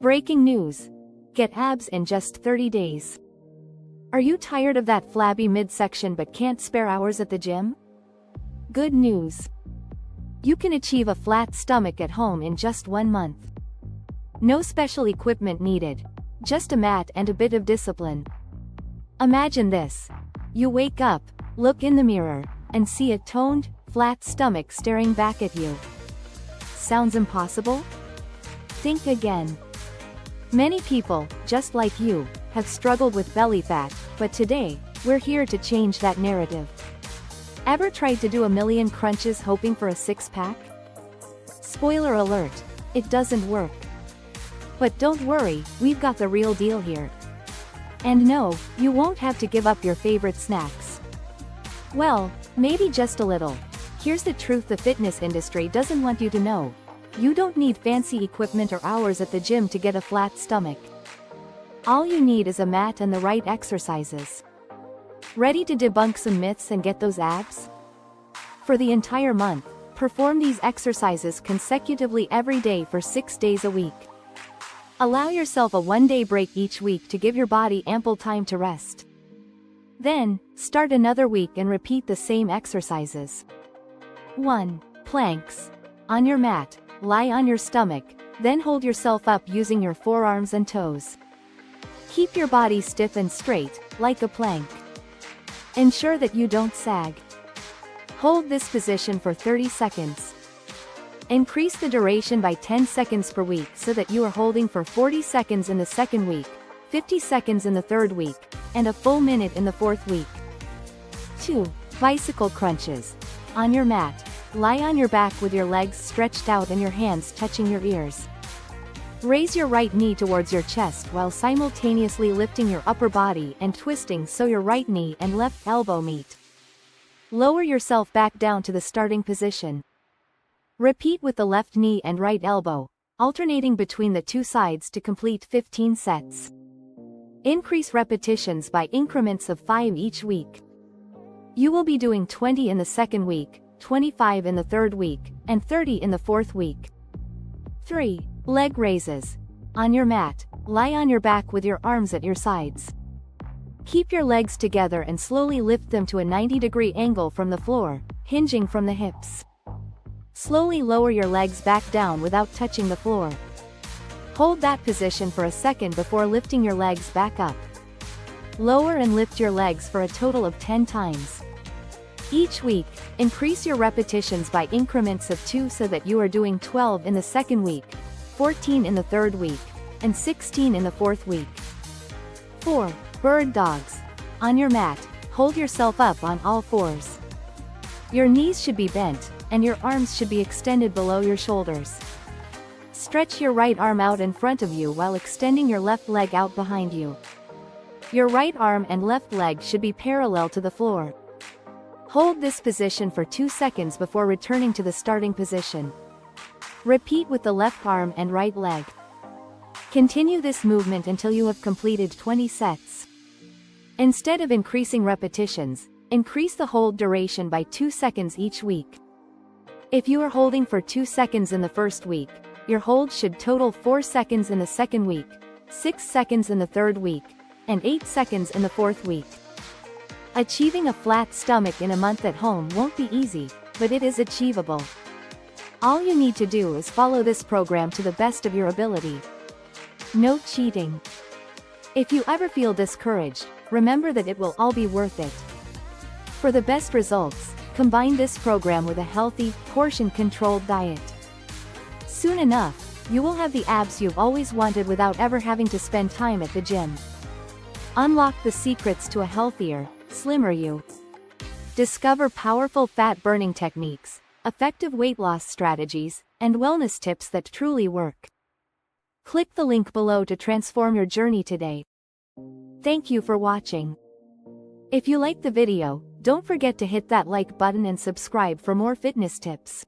Breaking news. Get abs in just 30 days. Are you tired of that flabby midsection but can't spare hours at the gym? Good news. You can achieve a flat stomach at home in just 1 month. No special equipment needed, just a mat and a bit of discipline. Imagine this. You wake up, look in the mirror, and see a toned, flat stomach staring back at you. Sounds impossible? Think again. Many people, just like you, have struggled with belly fat, but today, we're here to change that narrative. Ever tried to do a million crunches hoping for a six-pack? Spoiler alert, it doesn't work. But don't worry, we've got the real deal here. And no, you won't have to give up your favorite snacks. Well, maybe just a little. Here's the truth the fitness industry doesn't want you to know. You don't need fancy equipment or hours at the gym to get a flat stomach. All you need is a mat and the right exercises. Ready to debunk some myths and get those abs? For the entire month, perform these exercises consecutively every day for 6 days a week. Allow yourself a 1-day break each week to give your body ample time to rest. Then, start another week and repeat the same exercises. 1. Planks. On your mat, lie on your stomach, then hold yourself up using your forearms and toes. Keep your body stiff and straight, like a plank. Ensure that you don't sag. Hold this position for 30 seconds. Increase the duration by 10 seconds per week so that you are holding for 40 seconds in the second week, 50 seconds in the third week, and a full minute in the fourth week. 2. Bicycle crunches. On your mat, lie on your back with your legs stretched out and your hands touching your ears. Raise your right knee towards your chest while simultaneously lifting your upper body and twisting so your right knee and left elbow meet. Lower yourself back down to the starting position. Repeat with the left knee and right elbow, alternating between the two sides to complete 15 sets. Increase repetitions by increments of 5 each week. You will be doing 20 in the second week, 25 in the third week, and 30 in the fourth week. 3. Leg raises. On your mat, lie on your back with your arms at your sides. Keep your legs together and slowly lift them to a 90-degree angle from the floor, hinging from the hips. Slowly lower your legs back down without touching the floor. Hold that position for a second before lifting your legs back up. Lower and lift your legs for a total of 10 times. Each week, increase your repetitions by increments of 2 so that you are doing 12 in the second week, 14 in the third week, and 16 in the fourth week. 4. Bird dogs. On your mat, hold yourself up on all fours. Your knees should be bent, and your arms should be extended below your shoulders. Stretch your right arm out in front of you while extending your left leg out behind you. Your right arm and left leg should be parallel to the floor. Hold this position for 2 seconds before returning to the starting position. Repeat with the left arm and right leg. Continue this movement until you have completed 20 sets. Instead of increasing repetitions, increase the hold duration by 2 seconds each week. If you are holding for 2 seconds in the first week, your hold should total 4 seconds in the second week, 6 seconds in the third week, and 8 seconds in the fourth week. Achieving a flat stomach in a month at home won't be easy, but it is achievable. All you need to do is follow this program to the best of your ability. No cheating. If you ever feel discouraged, remember that it will all be worth it. For the best results, combine this program with a healthy, portion-controlled diet. Soon enough, you will have the abs you've always wanted without ever having to spend time at the gym. Unlock the secrets to a healthier, slimmer you. Discover powerful fat-burning techniques, effective weight loss strategies, and wellness tips that truly work. Click the link below to transform your journey today. Thank you for watching. If you liked the video, don't forget to hit that like button and subscribe for more fitness tips.